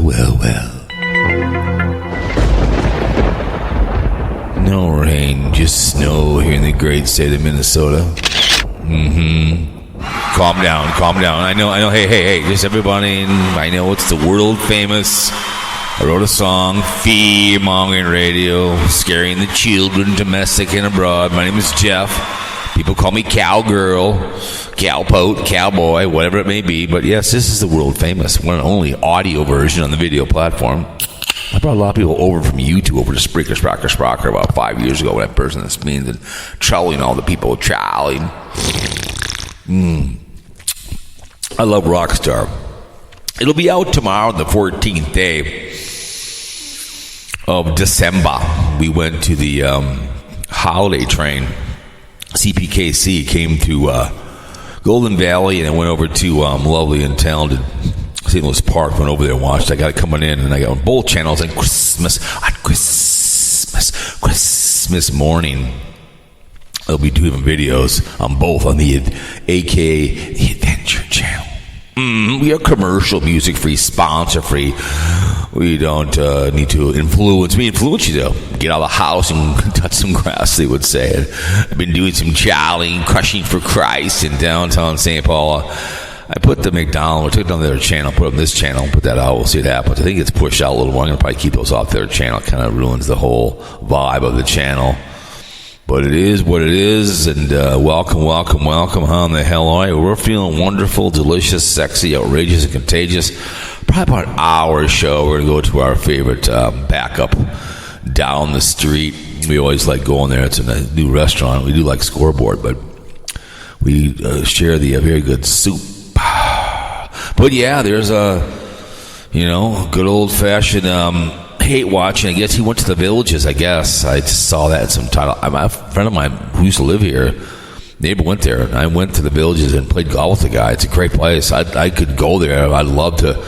well. No rain, just snow here in the great state of Minnesota. Calm down. I know. Hey, just everybody. I know it's the world famous. I wrote a song, fear-mongering radio, scaring the children, domestic and abroad. My name is Jeff. People call me Cowgirl, Cowpote, Cowboy, whatever it may be. But yes, this is the world famous, one and only audio version on the video platform. I brought a lot of people over from YouTube over to Spreaker about 5 years ago when I burst into this means and trolling all the people, trolling. I love Rockstar. It'll be out tomorrow, the 14th day of December. We went to the holiday train. CPKC came to Golden Valley and then went over to lovely and talented St. Louis Park. Went over there and watched. I got it coming in, and I got on both channels. And Christmas morning, I'll be doing videos on both on the AKA the Adventure Channel. We are commercial, music-free, sponsor-free. We don't need to influence. We influence you, though. Get out of the house and touch some grass, they would say. I've been doing some jollying, crushing for Christ in downtown St. Paul. I put the McDonald's, I took it on their channel, put it on this channel, put that out. We'll see what happens. I think it's pushed out a little more. I'm going to probably keep those off their channel. It kind of ruins the whole vibe of the channel. But it is what it is, and welcome. How in the hell are you? We're feeling wonderful, delicious, sexy, outrageous, and contagious. Probably about an hour show. We're going to go to our favorite backup down the street. We always like going there. It's a new restaurant. We do like Scoreboard, but we share the very good soup. But yeah, there's a, good old-fashioned... hate watching. I guess he went to the Villages. I guess I just saw that in some title. A friend of mine who used to live here, neighbor went there, and I went to the Villages and played golf with the guy. It's a great place. I could go there. I'd love to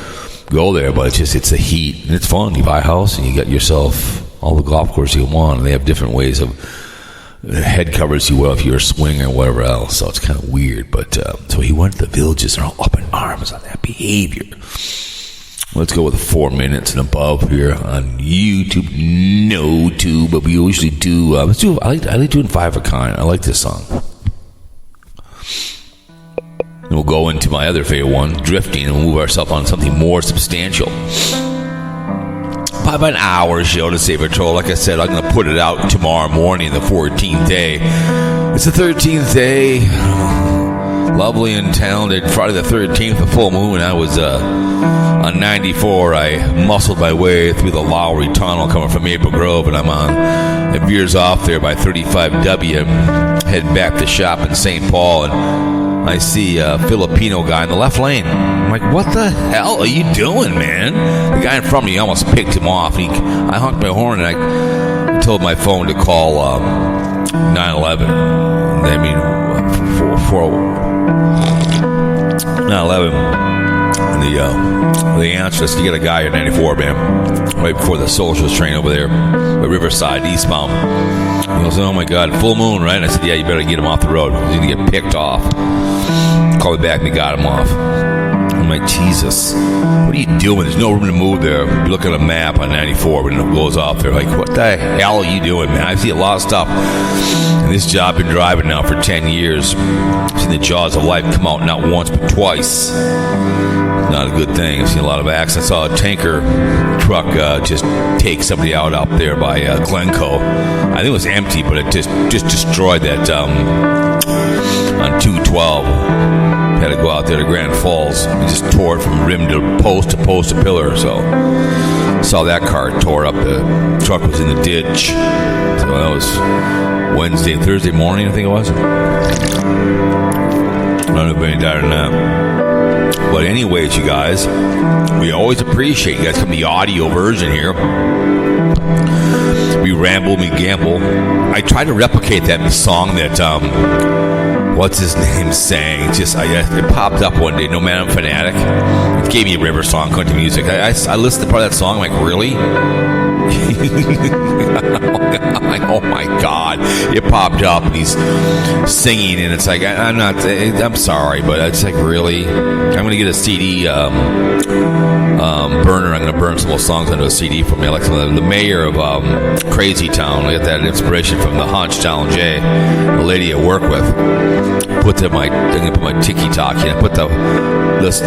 go there, but it's the heat, and it's fun. You buy a house and you get yourself all the golf course you want, and they have different ways of head covers you will if you're a swinger or whatever else. So it's kind of weird. But so he went to the Villages and all up in arms on that behavior. Let's go with 4 minutes and above here on YouTube. No tube, but we usually do. I like doing Five of a Kind. I like this song. And we'll go into my other favorite one, Drifting, and we'll move ourselves on something more substantial. Probably about an hour show to save a troll. Like I said, I'm going to put it out tomorrow morning, the 14th day. It's the 13th day. Lovely and talented. Friday the 13th, the full moon. I was on 94. I muscled my way through the Lowry Tunnel coming from Maple Grove, and I'm on. It veers off there by 35W, heading back to shop in St. Paul, and I see a Filipino guy in the left lane. I'm like, what the hell are you doing, man? The guy in front of me almost picked him off. I honked my horn, and I told my phone to call 911. I mean, 911. And the answer is to get a guy at 94, man, right before the Socialist train over there at Riverside, eastbound. He goes, oh my God, full moon, right? And I said, yeah, you better get him off the road. He's going to get picked off. Called me back and he got him off. I'm like, Jesus, what are you doing? There's no room to move there. You look at a map on 94 when it goes off there. Like, what the hell are you doing, man? I see a lot of stuff. And this job, I've been driving now for 10 years. I've seen the jaws of life come out not once but twice. Not a good thing. I've seen a lot of accidents. I saw a tanker truck just take somebody out there by Glencoe. I think it was empty, but it just destroyed that on 212. Had to go out there to Grand Falls. It just tore it from rim to post to pillar. So saw that car tore up. The truck was in the ditch. So that was Thursday morning, I think it was. I don't know if any died or not. But anyways, you guys, we always appreciate you guys come to the audio version here. We ramble, we gamble. I try to replicate that in the song that what's his name sang. It popped up one day. No Man, I'm Fanatic. It gave me a river song, country music. I listened to part of that song. I'm like, really? Oh my God! It popped up and he's singing, and it's like I'm sorry, but it's like, really? I'm gonna get a CD burner I'm going to burn some of those songs onto a CD for me. I like the mayor of Crazy Town. I got that inspiration from the Hunch, Donald J, the lady I work with. I'm going to put my TikTok in. I put the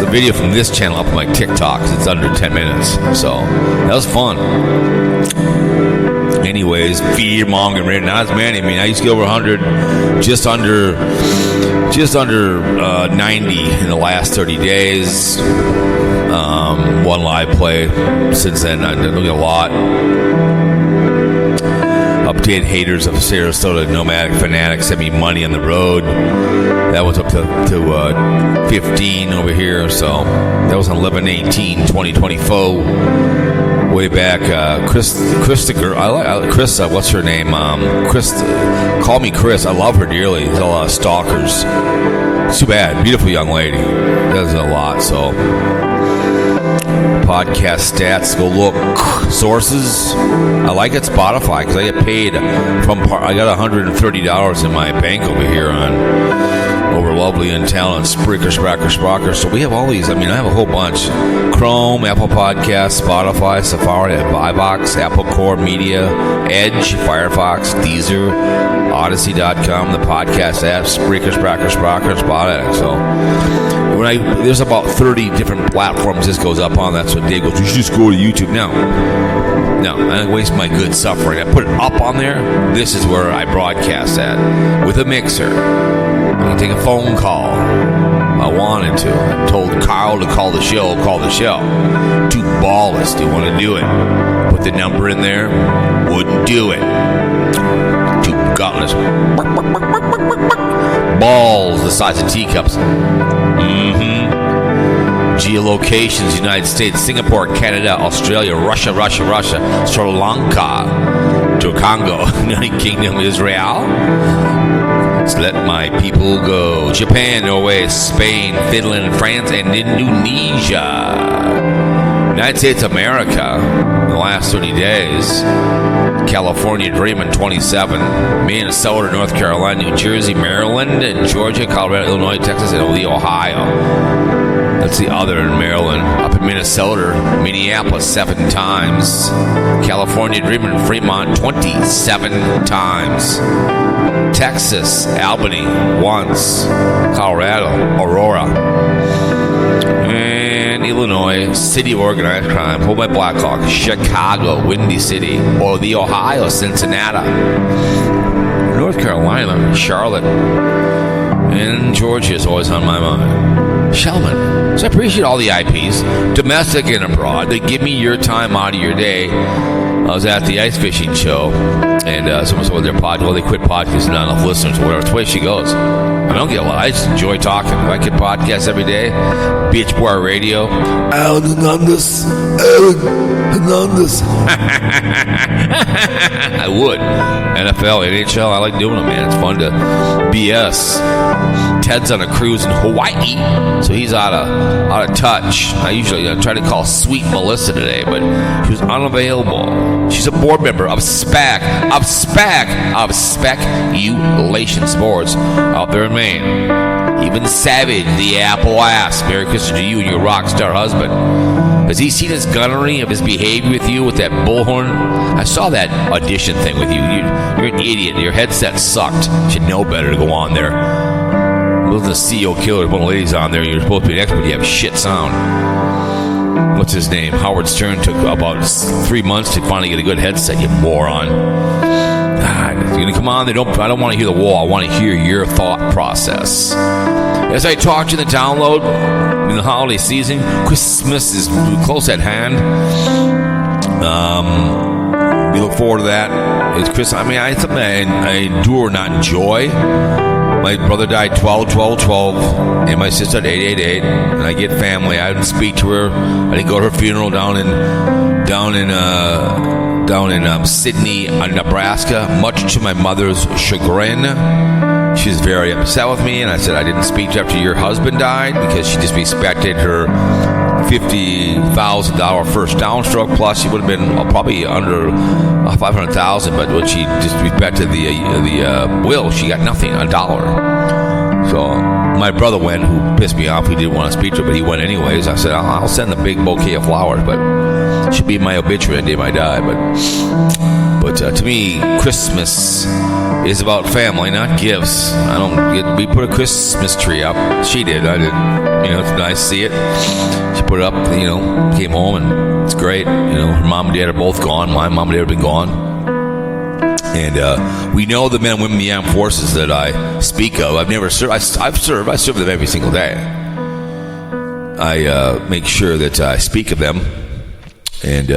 video from this channel up on my TikTok because it's under 10 minutes. So that was fun. Anyways, fear mongering right now. Not as many. I mean, I used to get over 100, just under 90 in the last 30 days. One live play. Since then, I've been looking a lot. Updated haters of Sarasota Nomadic Fanatics sent me money on the road. That was up to 15 over here. So that was on 11/18/2024. Way back, Chris, the girl. I like Chris. What's her name? Chris. Call me Chris. I love her dearly. There's a lot of stalkers. It's too bad. Beautiful young lady. Does a lot. So, podcast stats. Go look. Sources. I like it. Spotify because I get paid from. I got $130 in my bank over here on. Over Lovely and Talent, Spreaker. So we have all these. I mean, I have a whole bunch. Chrome, Apple Podcasts, Spotify, Safari, iVox, Apple Core Media, Edge, Firefox, Deezer, Odyssey.com, the podcast apps, Spreaker, Spotify. So there's about 30 different platforms this goes up on. That's what Dave goes, you should just go to YouTube. No, I don't waste my good suffering. I put it up on there. This is where I broadcast at with a mixer. I can take a phone call. I wanted to. I told Carl to call the show. Too ballless. Do you want to do it? Put the number in there. Wouldn't do it. Too gutless. Balls the size of teacups. Geolocations: United States, Singapore, Canada, Australia, Russia, Sri Lanka, Congo, United Kingdom, Israel. Let my people go. Japan, Norway, Spain, Finland, France, and Indonesia. United States of America in the last 30 days. California Dreamin' 27. Minnesota, North Carolina, New Jersey, Maryland, Georgia, Colorado, Illinois, Texas, and Ohio. That's the other in Maryland. Up in Minnesota, Minneapolis 7 times. California Dreamin' Fremont 27 times. Texas, Albany, once. Colorado, Aurora. And Illinois, City of Organized Crime, Pulled by Blackhawk, Chicago, Windy City, or the Ohio, Cincinnati. North Carolina, Charlotte. And Georgia is always on my mind. Shelman. So I appreciate all the IPs, domestic and abroad. They give me your time out of your day. I was at the ice fishing show, and someone said, their pod, well, they quit podcasting, not enough listeners or whatever. It's the way she goes. I don't get a lot. I just enjoy talking. If I could podcast every day, Beach Bar Radio. Alan Hernandez. I would. NFL, NHL, I like doing them, man. It's fun to BS. Ted's on a cruise in Hawaii, so he's out of touch. I usually try to call Sweet Melissa today, but she was unavailable. She's a board member of Speculation Sports out there in Maine. Even Savage, the Apple ass. Merry Christmas to you and your rock star husband. Has he seen his gunnery of his behavior with you with that bullhorn? I saw that audition thing with you. You're an idiot. Your headset sucked. You should know better to go on there. Wasn't the CEO killer? One of the ladies on there. You're supposed to be an expert. You have shit sound. What's his name? Howard Stern took about 3 months to finally get a good headset. You moron. God, you're gonna come on there. I don't want to hear the wall. I want to hear your thought process. As I talked to the download in the holiday season, Christmas is close at hand. We look forward to that. It's Christmas. I mean, it's something I do or not enjoy. My brother died 12/12/12, and my sister died 8/8/8. And I get family. I didn't speak to her. I didn't go to her funeral down in Sydney, Nebraska. Much to my mother's chagrin, she was very upset with me, and I said I didn't speak to her after your husband died because she just respected her $50,000 first downstroke. Plus, she would have been probably under $500,000, but when she just respected the will, she got nothing, $1. So My brother went, who pissed me off. He didn't want to speak to her, but he went anyways. I said, I'll send a big bouquet of flowers, but it should be my obituary the day I die. But to me, Christmas is about family, not gifts. We put a Christmas tree up. She did. I did. It's nice to see it. She put it up, came home, and it's great. Her mom and dad are both gone. My mom and dad have been gone. And we know the men and women in the armed forces that I speak of. I've never served. I've served. I serve them every single day. I make sure that I speak of them, and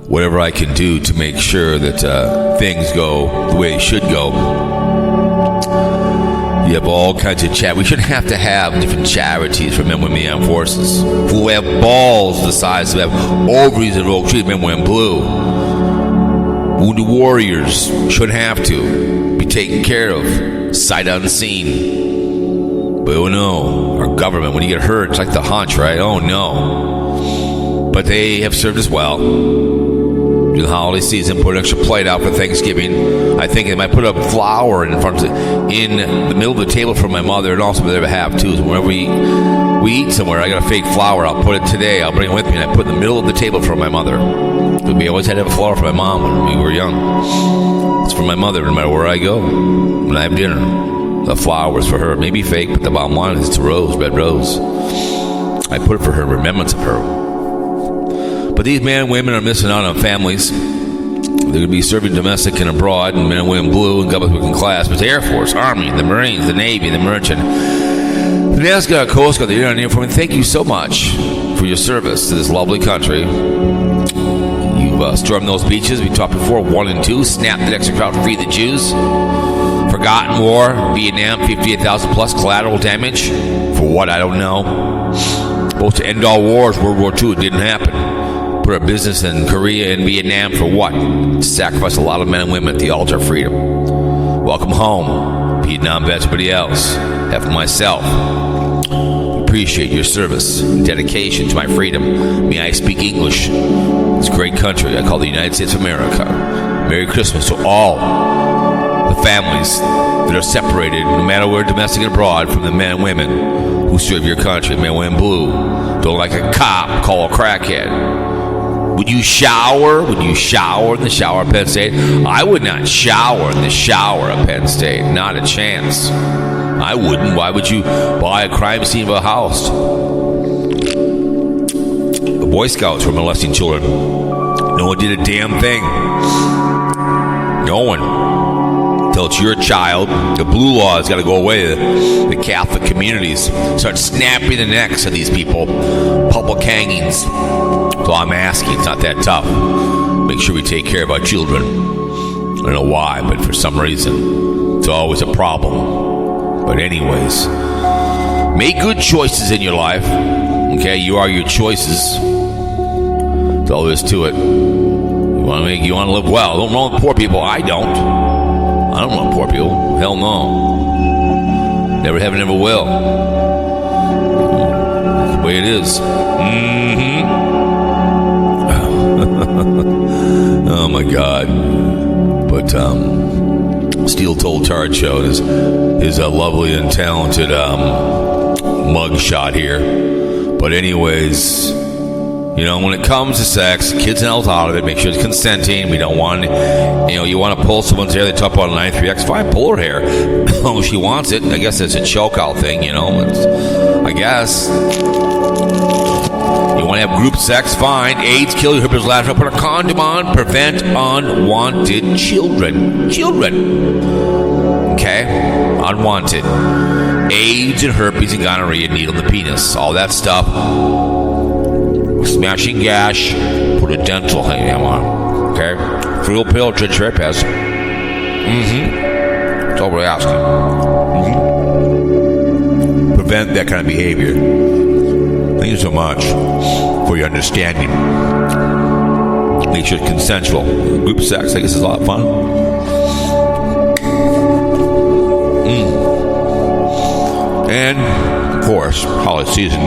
whatever I can do to make sure that things go the way they should go. You have all kinds of We shouldn't have to have different charities for men and women in the armed forces who have balls the size of ovaries of oak trees, men and women blue. Wounded warriors shouldn't have to be taken care of, sight unseen. But oh no, our government, when you get hurt, it's like the hunch, right? Oh no. But they have served us well. In the holiday season, put an extra plate out for Thanksgiving. I think they might put a flower in the middle of the table for my mother, and also they have too. So whenever we eat somewhere, I got a fake flower. I'll put it today. I'll bring it with me, and I put it in the middle of the table for my mother. We always had to have a flower for my mom when we were young. It's for my mother, no matter where I go. When I have dinner, the flowers for her. Maybe fake, but the bottom line is it's a rose, red rose. I put it for her, remembrance of her. But these men and women are missing out on families. They're going to be serving domestic and abroad, and men and women blue and government working class. But the Air Force, Army, the Marines, the Navy, the Merchant, the National Guard, Coast Guard, the Air Force. And thank you so much for your service to this lovely country. You've stormed those beaches we talked before, 1 and 2, snapped the extra crowd, free the Jews, forgotten war, Vietnam, 58,000 plus collateral damage. For what? I don't know. Supposed to end all wars, World War II, it didn't happen. Put our business in Korea and Vietnam for what? To sacrifice a lot of men and women at the altar of freedom. Welcome home, Vietnam vets, everybody else. Half of myself. Appreciate your service and dedication to my freedom. May I speak English? It's a great country I call the United States of America. Merry Christmas to all the families that are separated, no matter where, domestic and abroad, from the men and women who serve your country. Men and women blue. Don't like a cop, call a crackhead. Would you shower? Would you shower in the shower at Penn State? I would not shower in the shower at Penn State. Not a chance. I wouldn't. Why would you buy a crime scene of a house? The Boy Scouts were molesting children. No one did a damn thing. No one. Until it's your child. The blue law has got to go away. The Catholic communities start snapping the necks of these people. Public hangings. So I'm asking. It's not that tough. Make sure we take care of our children. I don't know why, but for some reason, it's always a problem. But anyways, make good choices in your life. Okay, you are your choices. That's all there is to it. You want to live well. Don't know poor people. I don't know poor people. Hell no. Never have, never will. That's the way it is. Oh my God. But Steel Told Tard showed his lovely and talented mug shot here. But anyways, when it comes to sex, kids and adults out of it, make sure it's consenting. We don't want, you want to pull someone's hair. They talk about a 93X. Fine, pull her hair. Oh, she wants it. I guess it's a choke out thing, I guess. You want to have group sex? Fine. AIDS, kill your herpes, lateral. Put a condom on. Prevent unwanted children. Okay? Unwanted. AIDS and herpes and gonorrhea, needle in the penis. All that stuff. Smashing gash. Put a dental ham on. Okay? Free pill, Herpes. That's all we're asking. Prevent that kind of behavior. Thank you so much for your understanding. Make sure it's consensual. Group sex, I guess, is a lot of fun. And, of course, holiday season,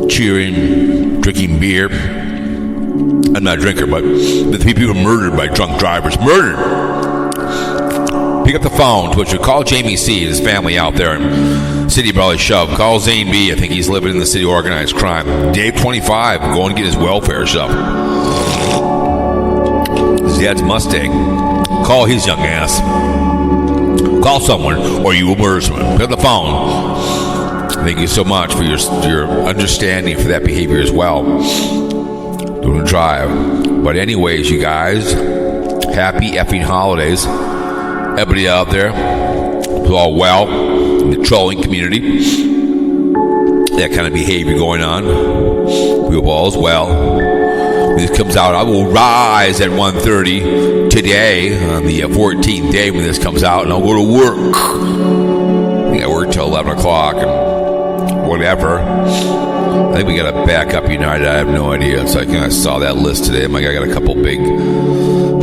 cheering, drinking beer. I'm not a drinker, but the people are murdered by drunk drivers. Murdered. Pick up the phone, Twitcher. Call Jamie C. and his family out there in City Brother Shove. Call Zane B. I think he's living in the city organized crime. Dave 25, going to get his welfare stuff. His dad's Mustang. Call his young ass. Call someone, or you will murder someone. Pick up the phone. Thank you so much for your understanding for that behavior as well. Doing a drive. But anyways, you guys, happy effing holidays. Everybody out there is all well in the trolling community. That kind of behavior going on. We hope all is well. When this comes out, I will rise at 1:30 today on the 14th day when this comes out, and I'll go to work. I think I work till 11 o'clock and whatever. I think we got to back up United. I have no idea. It's like, I saw that list today. I'm like, I got a couple big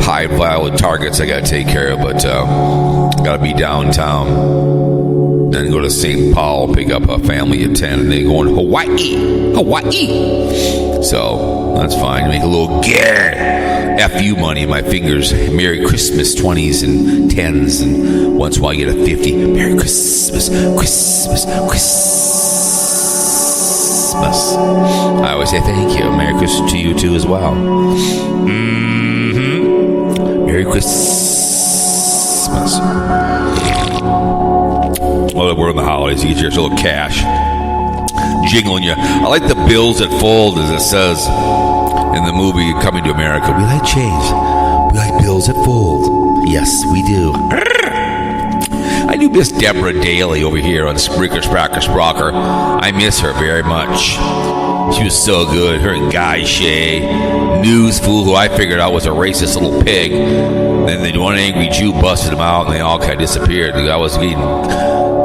high value targets I got to take care of, but got to be downtown. Then go to St. Paul, pick up a family of 10, and then go to Hawaii. So that's fine. Make a little FU money in my fingers. Merry Christmas 20s and 10s, and once in a while I get a 50. Merry Christmas. I always say thank you. Merry Christmas to you too as well. Merry Christmas. Well, we're in the holidays. You get your little cash jingling you. I like the bills that fold, as it says in the movie Coming to America. We like change. We like bills that fold. Yes, we do. I do miss Deborah Daly over here on Spreaker. I miss her very much. She was so good. Her and Guy Shea, news fool, who I figured out was a racist little pig. Then the one angry Jew busted him out, and they all kind of disappeared. I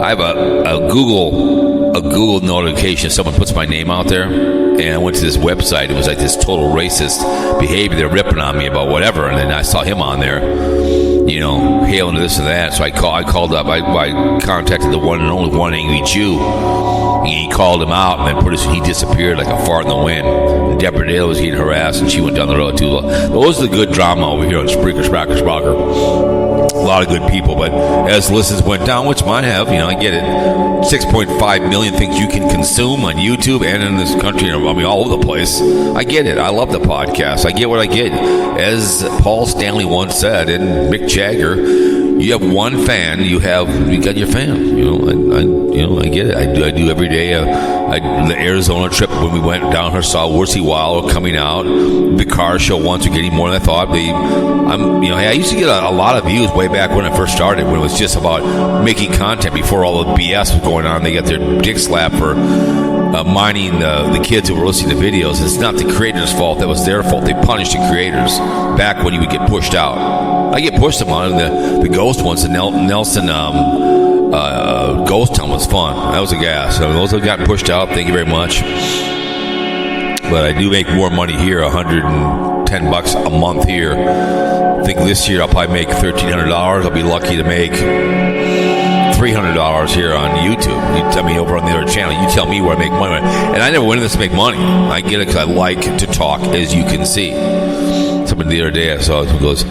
have a Google notification. Someone puts my name out there, and I went to this website. It was like this total racist behavior. They're ripping on me about whatever, and then I saw him on there, hailing this and that. So I called up. I contacted the one and only one angry Jew. And he called him out, and then he disappeared like a fart in the wind. And Deborah Dale was getting harassed, and she went down the road too. Those are the good drama over here on Spreaker. A lot of good people, but as listens went down, which mine have, I get it. 6.5 million things you can consume on YouTube and in this country. All over the place. I get it. I love the podcast. I get what I get. As Paul Stanley once said, and Mick Jagger, you have one fan. You got your fan. I get it. I do every day. The Arizona trip when we went down here, saw Worsey Wilder coming out. The car show once, we're getting more than I thought. I used to get a lot of views way back when I first started, when it was just about making content before all the BS was going on. They got their dick slapped for mining the kids who were listening to videos. It's not the creators' fault. That was their fault. They punished the creators back when you would get pushed out. I get pushed on the ghost ones. The Nelson ghost town was fun. That was a gas. So those have gotten pushed out. Thank you very much. But I do make more money here, $110 a month here. I think this year I'll probably make $1,300. I'll be lucky to make $300 here on YouTube. You tell me over on the other channel. You tell me where I make money. And I never went in this to make money. I get it because I like to talk, as you can see. Somebody the other day I saw who goes,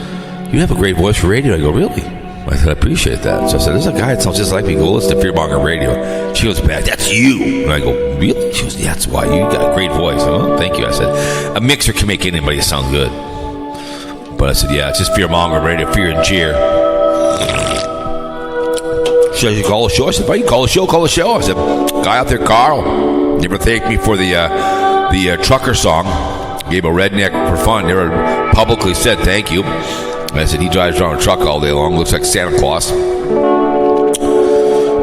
"You have a great voice for radio." I go, "Really?" I said, "I appreciate that." So I said, "There's a guy that sounds just like me. Go listen to Fearmonger Radio." She goes, "That's you." And I go, "Really?" She goes, "Yeah, that's why. You got a great voice." "Oh, thank you." I said, "A mixer can make anybody sound good." But I said, "Yeah, it's just Fearmonger Radio, fear and cheer." She said, "You call the show?" I said, "Why you call the show? Call the show." I said, "Guy out there, Carl, never thanked me for the trucker song. Gave a redneck for fun. Never publicly said thank you." I said, "He drives around a truck all day long. Looks like Santa Claus."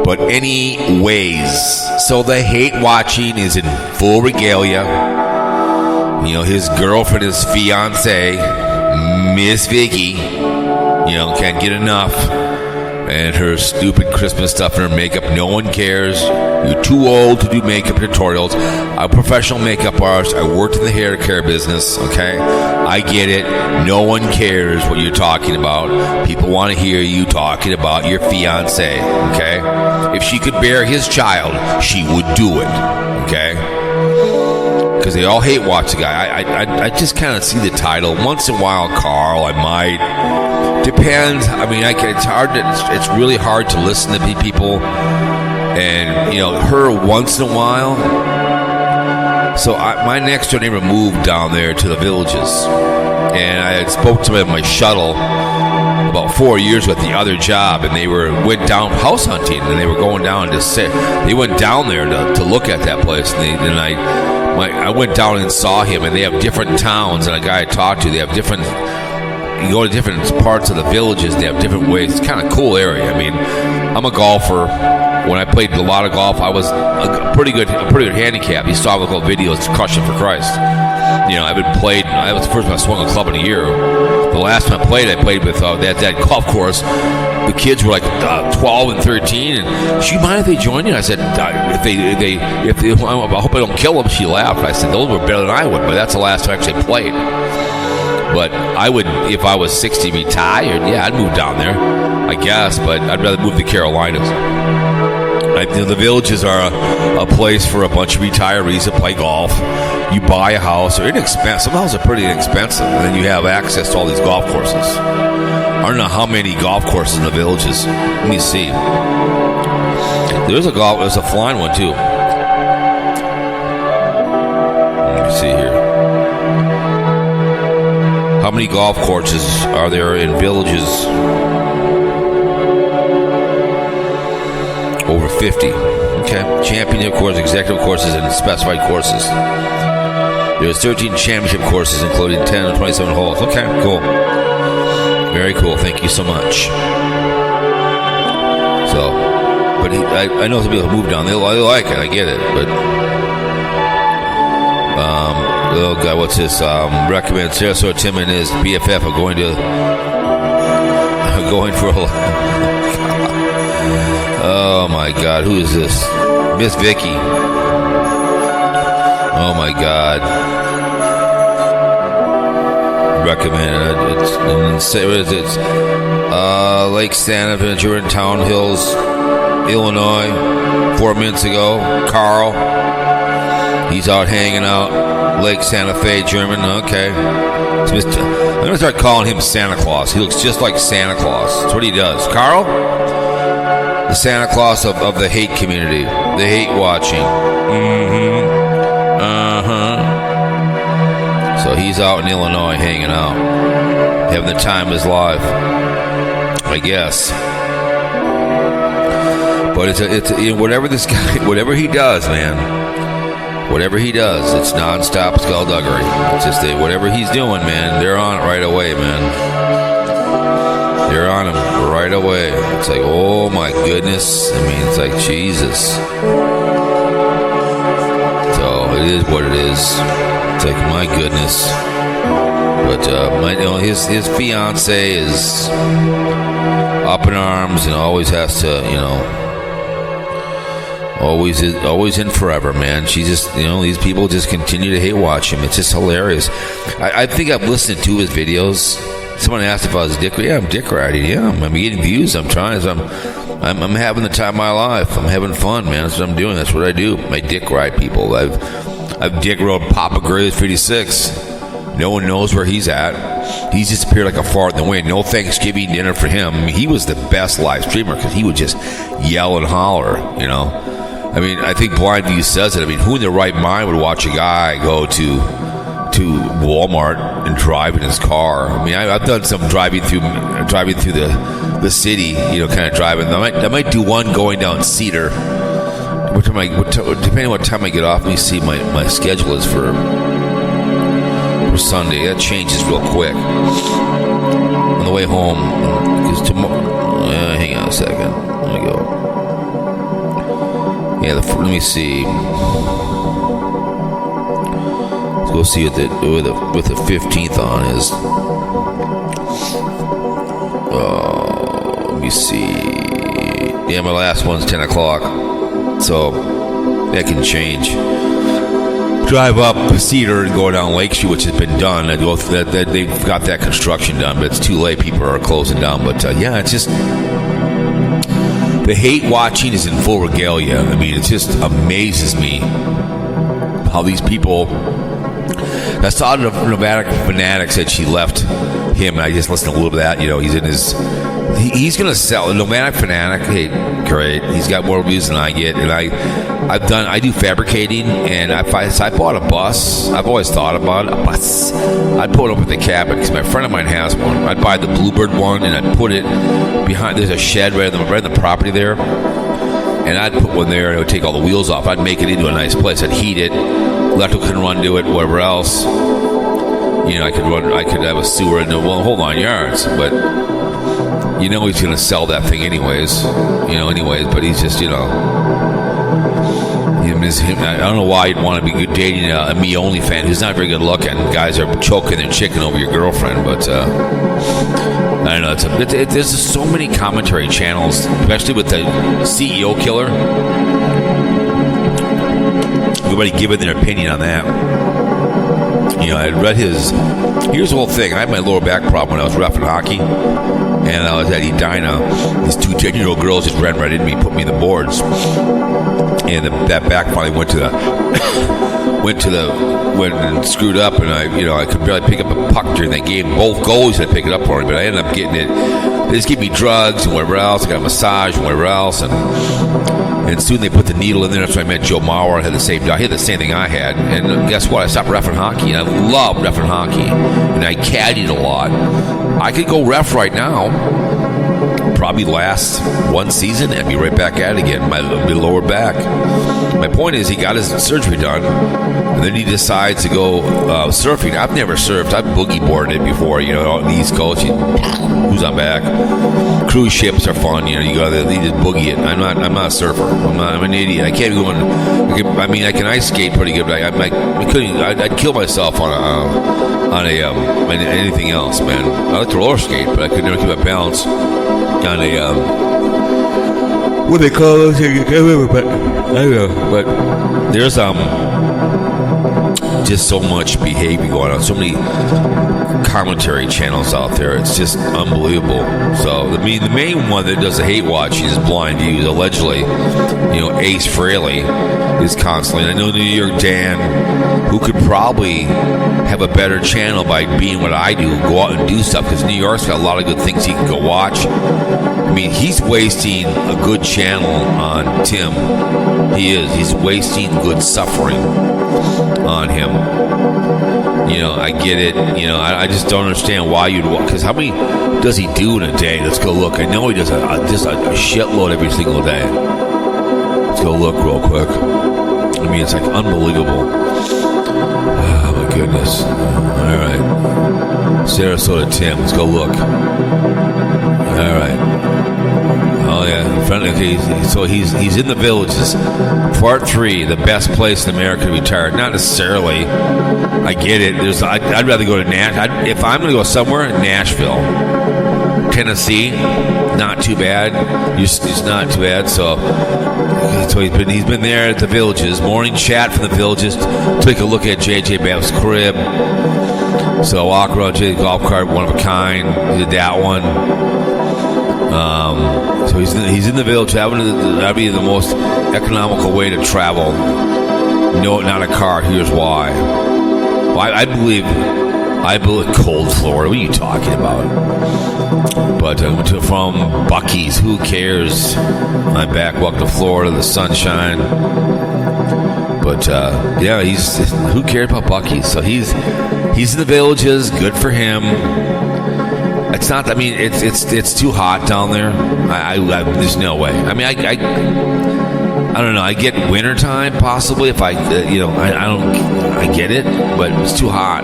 But anyways, so the hate watching is in full regalia. His girlfriend, his fiance, Miss Vicky, can't get enough. And her stupid Christmas stuff and her makeup. No one cares. You're too old to do makeup tutorials. I'm a professional makeup artist. I worked in the hair care business, okay? I get it. No one cares what you're talking about. People want to hear you talking about your fiance, okay? If she could bear his child, she would do it, okay? because they all hate watch the guy. I just kind of see the title once in a while. Carl, I might. Depends. I mean, it's hard. It's really hard to listen to people, and her once in a while. So my next door neighbor moved down there to the Villages, and I had spoke to him at my shuttle about 4 years with the other job, and they went down house hunting, and they were going down to sit. They went down there to look at that place, and I went down and saw him, and they have different towns. And a guy I talked to, they have different. You go to different parts of the Villages, they have different ways. It's kind of a cool area. I mean, I'm a golfer. When I played a lot of golf, I was a pretty good handicap. You saw the videos, Crushing for Christ. I was the first time I swung a club in a year. The last time I played with that golf course. The kids were like 12 and 13, and do you mind if they join you? I said, I hope I don't kill them. She laughed. I said, those were better than I would, but that's the last time I actually played. But I would, if I was 60, be tired. Yeah, I'd move down there, I guess, but I'd rather move to the Carolinas. The Villages are a place for a bunch of retirees that play golf. You buy a house. They're inexpensive. Some houses are pretty inexpensive, and then you have access to all these golf courses. I don't know how many golf courses in the Villages. Let me see. There's a flying one too. Let me see here. How many golf courses are there in Villages? Over 50. Okay. Championship courses, executive courses, and specified courses. There's 13 championship courses, including 10 and 27 holes. Okay, cool. Very cool. Thank you so much. So, but I know some people who move down. They like it. I get it. But, oh God, what's this? Recommend Sarasota Tim and his BFF are going for a. Oh my God, who is this? Miss Vicky. Oh my God. Recommend it's Lake Santa Ventura in Town Hills, Illinois. 4 minutes ago, Carl. He's out hanging out. Lake Santa Fe, German. Okay. I'm going to start calling him Santa Claus. He looks just like Santa Claus. That's what he does. Carl? The Santa Claus of the hate community. The hate watching. So he's out in Illinois hanging out. Having the time of his life. I guess. But it's whatever this guy, whatever he does, man. Whatever he does, it's nonstop skullduggery. It's just whatever he's doing, man, they're on it right away, man. They're on him right away. It's like, oh my goodness. I mean, it's like, Jesus. So it is what it is. It's like, my goodness. But his fiance is up in arms and always has to, always in forever, man. She just, these people just continue to hate watch him. It's just hilarious. I think I've listened to his videos. Someone asked if I was dick. Yeah, I'm dick riding. Yeah, I'm getting views. I'm trying. I'm having the time of my life. I'm having fun, man. That's what I'm doing. That's what I do. I dick ride people. I've dick rode Papa Gray's 56. No one knows where he's at. He's disappeared like a fart in the wind. No Thanksgiving dinner for him. I mean, he was the best live streamer because he would just yell and holler, I mean, I think Blind View says it. I mean, who in their right mind would watch a guy go to Walmart and drive in his car? I mean, I've done some driving through the city, kind of driving. I might do one going down Cedar. Depending on what time I get off, let me see my schedule is for Sunday. That changes real quick. On the way home, because tomorrow. Hang on a second. Let me go. Yeah, let me see. Let's go see what the 15th on is. Let me see. Yeah, my last one's 10 o'clock. So that can change. Drive up Cedar and go down Lake Street, which has been done. They've got that construction done, but it's too late. People are closing down. But yeah, it's just the hate watching is in full regalia. I mean, it just amazes me how these people I saw the Nomadic Fanatic said she left him, and I just listened to a little bit of that. He's in his... He's going to sell. Nomadic Fanatic, hey, great. He's got more views than I get, and I do fabricating, and I bought a bus. I've always thought about a bus. I'd put it up at the cabin, because my friend of mine has one. I'd buy the Bluebird one, and I'd put it behind... There's a shed right in the property there, and I'd put one there, and it would take all the wheels off. I'd make it into a nice place. I'd heat it. Electrical can run to it, whatever else. I could have a sewer in the whole 9 yards, but he's going to sell that thing anyways. But he's just, I don't know why you'd want to be good dating a me only fan who's not very good looking. Guys are choking their chicken over your girlfriend, but I don't know. There's just so many commentary channels, especially with the CEO killer. Everybody giving their opinion on that. I read here's the whole thing. I had my lower back problem when I was reffing hockey, and I was at Edina. These two 10-year-old girls just ran right into me, put me in the boards, and that back finally went and screwed up, and I could barely pick up a puck during that game. Both goalies had to pick it up for me, but I ended up getting it. They just gave me drugs and whatever else. I got a massage and whatever else, and soon they put the needle in there. That's when I met Joe Mauer. Had the same thing I had. And guess what? I stopped reffing hockey. And I love reffing hockey. And I caddied a lot. I could go ref right now. Probably last one season and be right back at it again. My lower back. My point is, he got his surgery done, and then he decides to go surfing. I've never surfed. I've boogie boarded it before. On the East Coast, who's on back? Cruise ships are fun. You go there, you just boogie it. I'm not a surfer. I'm an idiot. I can't go I can ice skate pretty good, but I'd kill myself on anything else, man. I like to roller skate, but I could never keep my balance on a what they call those things, but I don't know. But there's just so much behavior going on, so many commentary channels out there. It's just unbelievable. So the main one that does the hate watching is Blind Views. Allegedly, Ace Frehley is constantly. And I know New York Dan, who could probably have a better channel by being what I do, go out and do stuff, because New York's got a lot of good things he can go watch. He's wasting a good channel on Tim. He is. He's wasting good suffering on him. I get it. I just don't understand why you'd walk. Because how many does he do in a day? Let's go look. I know he does just a shitload every single day. Let's go look real quick. It's like unbelievable. Oh my goodness. All right. Sarasota Tim. Let's go look. All right. Oh yeah. So he's in the Villages. Part 3, the best place in America to retire. Not necessarily. I get it. I'd rather go to Nashville. If I'm going to go somewhere, Nashville, Tennessee, not too bad. It's not too bad. So he's been there at the Villages. Morning chat from the Villages. Take a look at JJ Babb's crib. So I walk around JJ's golf cart, one of a kind. He did that one. So he's in the Village. That'd be the most economical way to travel. No, not a car. Here's why. Well, I believe cold Florida. What are you talking about? But from Buc-ee's, who cares? I'm back. Welcome to Florida, the sunshine. But who cares about Buc-ee's? So he's in the Villages. Good for him. It's not. It's too hot down there. There's no way. I don't know. I get wintertime possibly if I get it, but it's too hot.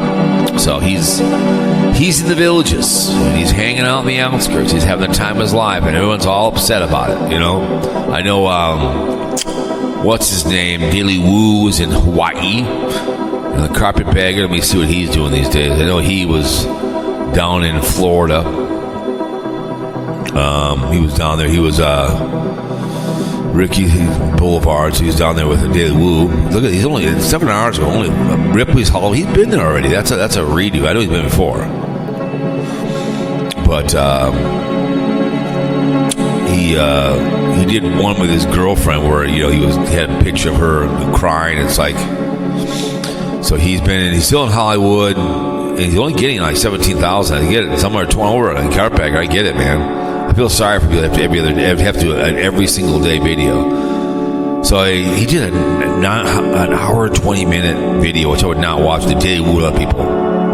So he's in the Villages. And he's hanging out in the outskirts. He's having the time of his life, and everyone's all upset about it. I know. What's his name? Daily Woo was in Hawaii, and the carpetbagger. Let me see what he's doing these days. I know he was down in Florida. He was down there. He was Ricky Boulevard. So he was down there with Daily Woo. Look at, he's only 7 hours ago. Only Ripley's Hollow. He's been there already. That's a redo. I know he's been before, but he did one with his girlfriend where he had a picture of her crying. It's like So he's still in Hollywood, and he's only getting like 17,000. I get it. Somewhere 20 over in Carpacker. I get it, man. I feel sorry for people that have to do an every single day video. So he did an hour, 20-minute video, which I would not watch the day we love people.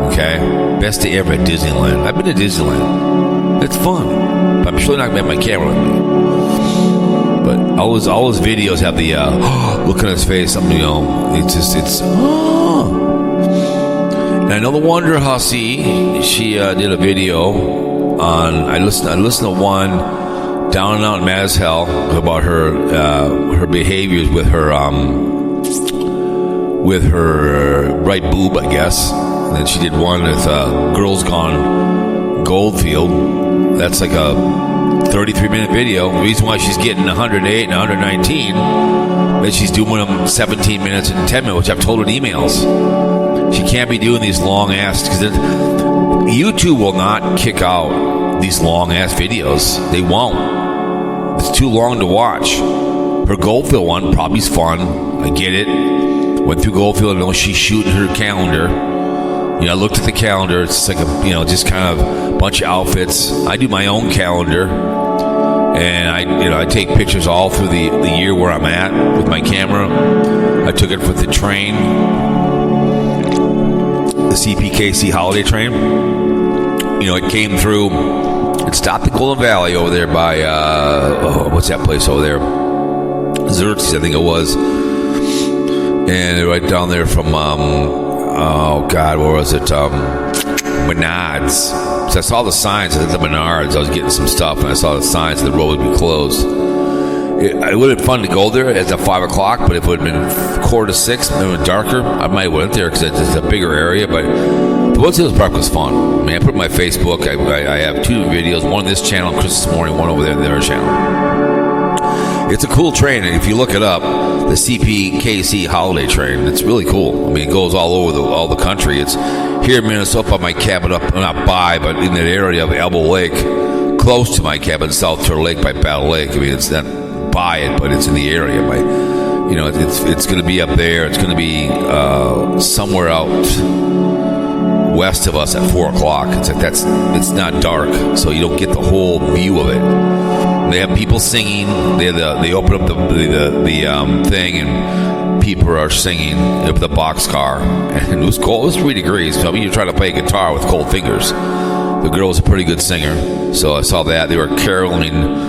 Okay? Best day ever at Disneyland. I've been to Disneyland. It's fun. But I'm surely not going to have my camera with me. But all his videos have the look on his face, something, it's And I know the Wonder Hussy, she did a video on, I listened to one down and out mad as hell about her behaviors with her right boob, I guess. And then she did one with Girls Gone Goldfield. That's like a 33-minute video. The reason why she's getting 108 and 119 is she's doing them 17 minutes and 10 minutes, which I've told her in emails. She can't be doing these long-ass, because YouTube will not kick out these long-ass videos. They won't. It's too long to watch. Her Goldfield one probably is fun. I get it. Went through Goldfield. I know she's shooting her calendar. I looked at the calendar. It's like just kind of a bunch of outfits. I do my own calendar, and I take pictures all through the year where I'm at with my camera. I took it for the train, the CPKC holiday train. It came through. It stopped in Golden Valley over there by what's that place over there? Xerxes, I think it was, and right down there from where was it? Menards. So I saw the signs at the Menards. I was getting some stuff, and I saw the signs that the road would be closed. It would have been fun to go there at 5 o'clock, but if it would have been 5:45, and it was darker, I might have went there because it's a bigger area. But the Woods Hills Park was fun. I mean, I put it on my Facebook. I have 2 videos, one on this channel, Christmas morning, one over there on the other channel. It's a cool train, and if you look it up, the CPKC holiday train, it's really cool. I mean, it goes all over all the country. It's here in Minnesota by my cabin but in that area of Elbow Lake, close to my cabin, South Turtle Lake by Battle Lake. I mean, it's not by it, but it's in the area. It's going to be up there. It's going to be somewhere out west of us at 4 o'clock. It's like it's not dark, so you don't get the whole view of it. They have people singing. They open up the thing, and people are singing up the boxcar. And it was cold. It was 3 degrees. So you're trying to play a guitar with cold fingers. The girl was a pretty good singer, so I saw that. They were caroling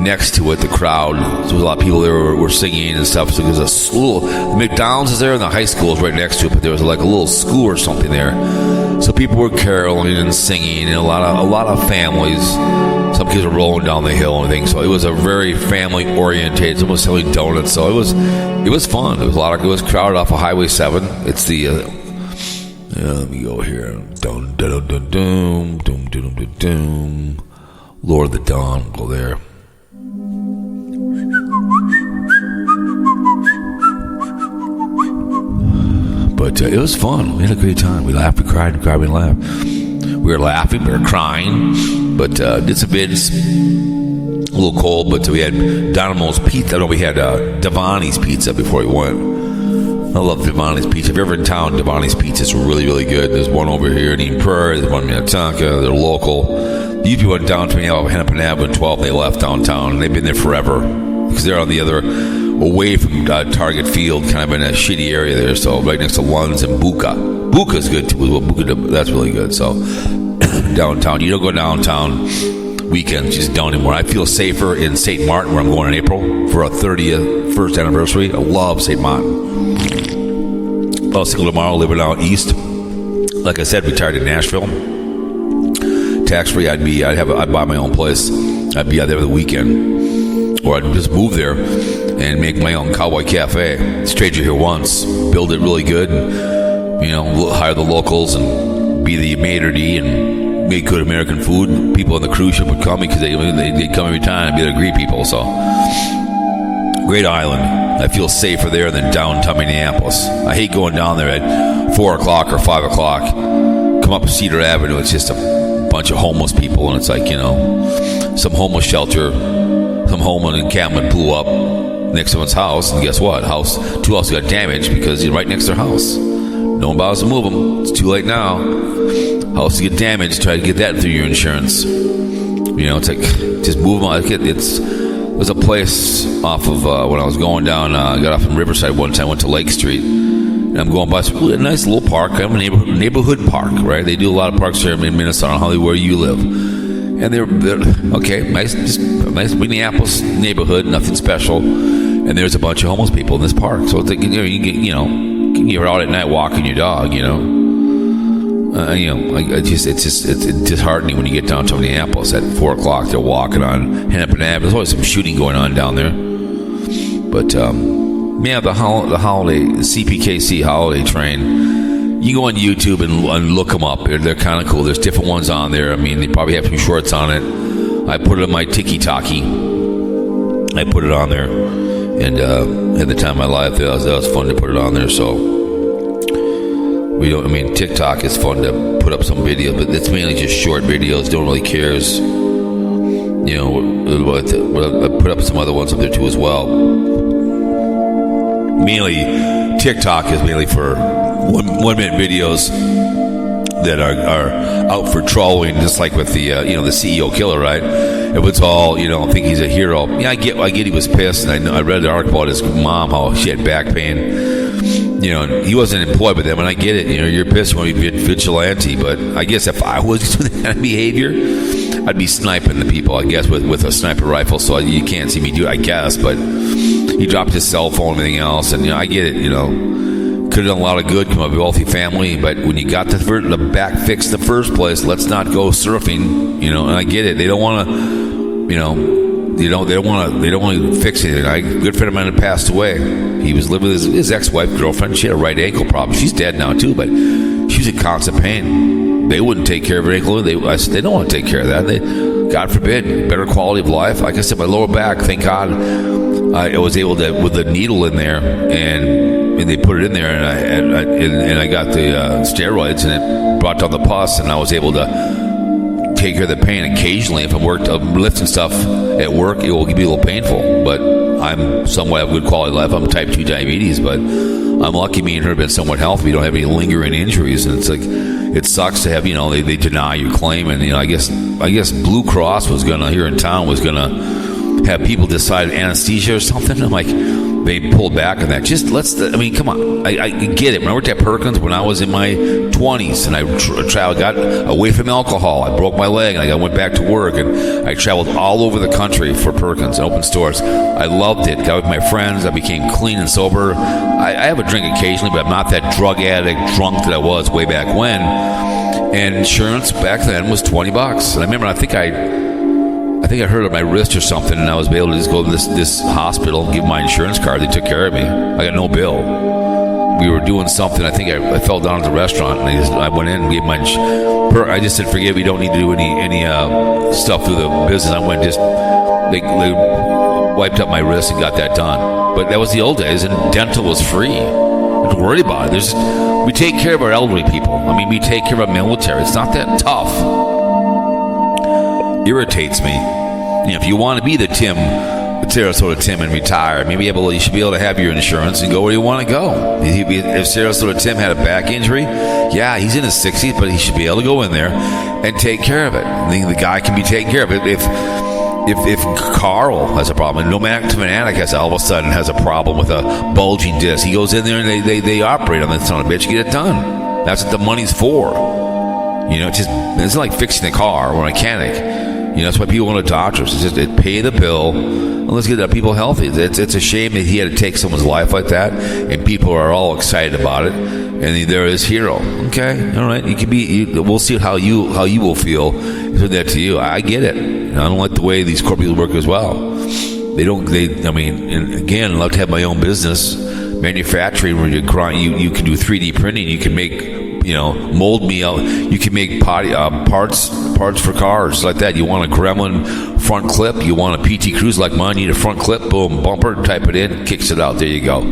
next to it, the crowd. So there was a lot of people there were singing and stuff. So there's a school. The McDonald's is there, and the high school is right next to it. But there was like a little school or something there. So people were caroling and singing, and a lot of families. Some kids were rolling down the hill and everything. So it was a very family oriented. Someone was selling donuts. So it was fun. It was crowded off of Highway 7. It's the let me go here. Dum dum dum dum dum dum dum dum. Lord of the Dawn. Go there. But it was fun. We had a great time. We laughed, we cried, we laughed. We were laughing, we were crying, but did some bids. A little cold, but we had Donamo's Pizza. No, we had Devani's Pizza before we went. I love Devani's Pizza. If you're ever in town, Devani's Pizza is really, really good. There's one over here in Eden Prairie. There's one in Minnetonka. They're local. The UP went down to Hennepin Avenue 12, and they left downtown. And they've been there forever because they're on the other, away from Target Field, kind of in a shitty area there. So right next to Lund's and Buca. Buca's good too. That's really good. So downtown, you don't go downtown weekends, just don't anymore. I feel safer in St. Martin, where I'm going in April for our 31st anniversary. I love St. Martin. Well, single tomorrow, living out east. Like I said, retired in Nashville. Tax free. I'd buy my own place. I'd be out there for the weekend, or I'd just move there and make my own Cowboy Cafe. Stayed here once, build it really good, and, hire the locals and be the maitre d' and make good American food. People on the cruise ship would come because they'd come every time and be there to greet people. So, great island. I feel safer there than downtown Minneapolis. I hate going down there at 4 o'clock or 5 o'clock. Come up Cedar Avenue, it's just a bunch of homeless people, and it's like, some homeless shelter, some homeless encampment blew up next to someone's house, and guess what? 2 houses got damaged because you're right next to their house. No one bothers to move them. It's too late now. Houses get damaged. Try to get that through your insurance. It's like, just move them on. There's a place off of, when I was going down, I got off in Riverside one time, went to Lake Street, and I'm going by a nice little park, kind of a neighborhood park, right? They do a lot of parks here in Minnesota, Hollywood, where you live. And they're okay, nice Minneapolis neighborhood, nothing special. And there's a bunch of homeless people in this park. So it's like, you're out at night walking your dog, it's disheartening when you get down to Minneapolis at 4:00. They're walking on Hennepin Ave. There's always some shooting going on down there. But the holiday CPKC holiday train. You go on YouTube and look them up. They're kind of cool. There's different ones on there. I mean, they probably have some shorts on it. I put it on my Tiki-Taki. I put it on there, and at the time of my life, that was fun to put it on there. So. TikTok is fun to put up some video, but it's mainly just short videos. Don't really cares. I put up some other ones up there too as well. Mainly, TikTok is mainly for 1 minute videos that are out for trolling, just like with the the CEO killer, right? If it's all think he's a hero. Yeah, I get he was pissed, and I read the article about his mom, how she had back pain. He wasn't employed by them, and I get it. You're pissed, you want to be vigilante, but I guess if I was doing that kind of behavior, I'd be sniping the people, I guess, with a sniper rifle, so you can't see me do it, I guess, but he dropped his cell phone and everything else, and, I get it, could have done a lot of good, come up a wealthy family, but when you got the back fixed in the first place, let's not go surfing, and I get it. They don't want to, they don't want to fix anything. A good friend of mine had passed away. He was living with his ex-wife, girlfriend. She had a right ankle problem. She's dead now too, but she was in constant pain. They wouldn't take care of her ankle. I said, they don't want to take care of that. God forbid, better quality of life. Like I said, my lower back, thank God, I was able to, with the needle in there, and they put it in there, and I got the steroids, and it brought down the pus, and I was able to take care of the pain. Occasionally, if I'm lifting stuff at work, it will be a little painful, but I'm somewhat have good quality of life. I'm type 2 diabetes, but I'm lucky me and her have been somewhat healthy. We don't have any lingering injuries, and it's like, it sucks to have, they deny your claim, and I guess Blue Cross was gonna, here in town, was gonna have people decide anesthesia or something. I'm like, they pulled back on that. Come on. I get it. When I worked at Perkins when I was in my 20s, and I got away from alcohol. I broke my leg, and I went back to work, and I traveled all over the country for Perkins and opened stores. I loved it. Got with my friends. I became clean and sober. I have a drink occasionally, but I'm not that drug addict drunk that I was way back when. And insurance back then was $20. And I remember, I think I hurt my wrist or something, and I was able to just go to this hospital and give my insurance card. They took care of me. I got no bill. We were doing something. I think I fell down at the restaurant, and I went in and gave my. I just said, forget, we don't need to do any stuff through the business. I went they wiped up my wrist and got that done. But that was the old days, and dental was free. Don't worry about it. We take care of our elderly people. We take care of our military. It's not that tough. Irritates me. If you want to be the Sarasota Tim and retire, you should be able to have your insurance and go where you want to go. If Sarasota Tim had a back injury, yeah, he's in his 60s, but he should be able to go in there and take care of it. The guy can be taken care of it. If Carl has a problem, and No Fanatic all of a sudden has a problem with a bulging disc, he goes in there and they operate on that son of a bitch, get it done. That's what the money's for. It's not like fixing a car or a mechanic. That's why people go to doctors. It's just pay the bill and let's get people healthy. It's a shame that he had to take someone's life like that, and people are all excited about it. And they're his hero. Okay, all right. You can be. We'll see how you will feel if that to you. I get it. I don't like the way these corporate people work as well. They don't. And again, I love to have my own business, manufacturing, where you can do 3D printing. You can make. Mold me out. You can make parts for cars like that. You want a Gremlin front clip. You want a PT Cruise like mine. You need a front clip. Boom, bumper. Type it in. Kicks it out. There you go.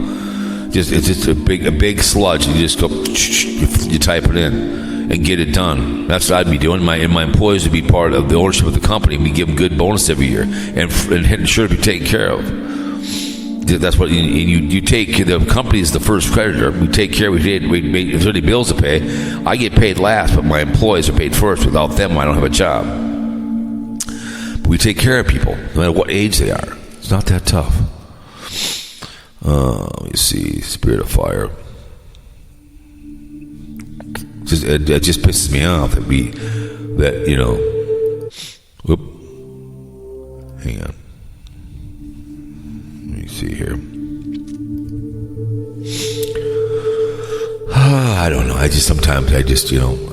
It's just a big sludge. You just go. You type it in and get it done. That's what I'd be doing. My employees would be part of the ownership of the company. We give them good bonus every year and ensure to be taken care of. That's what you take. The company is the first creditor. We take care. We make there's any bills to pay. I get paid last, but my employees are paid first. Without them, I don't have a job. But we take care of people, no matter what age they are. It's not that tough. Let me see. Spirit of fire. It just pisses me off that Whoop. Hang on. Let me see here. I don't know. Sometimes I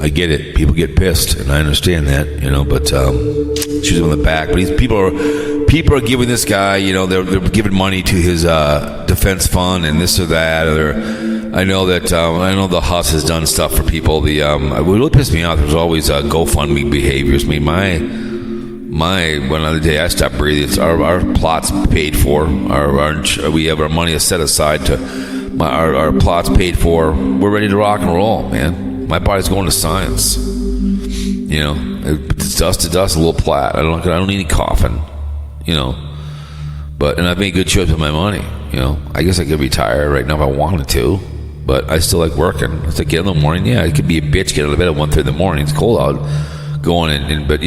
get it. People get pissed, and I understand that, but shoot him in the back. But people are giving this guy, they're giving money to his defense fund and this or that. I know the Huss has done stuff for people. What really pissed me off, there's always GoFundMe behaviors. I mean, one other day I stopped breathing. Our plot's paid for. We have our money set aside to. Our plot's paid for. We're ready to rock and roll, man. My body's going to science. It's dust to dust, a little plat. I don't need any coffin. And I've made good choices with my money. I guess I could retire right now if I wanted to, but I still like working. It's like get in the morning. Yeah, it could be a bitch get out of bed at 1:30 in the morning. It's cold out. Going but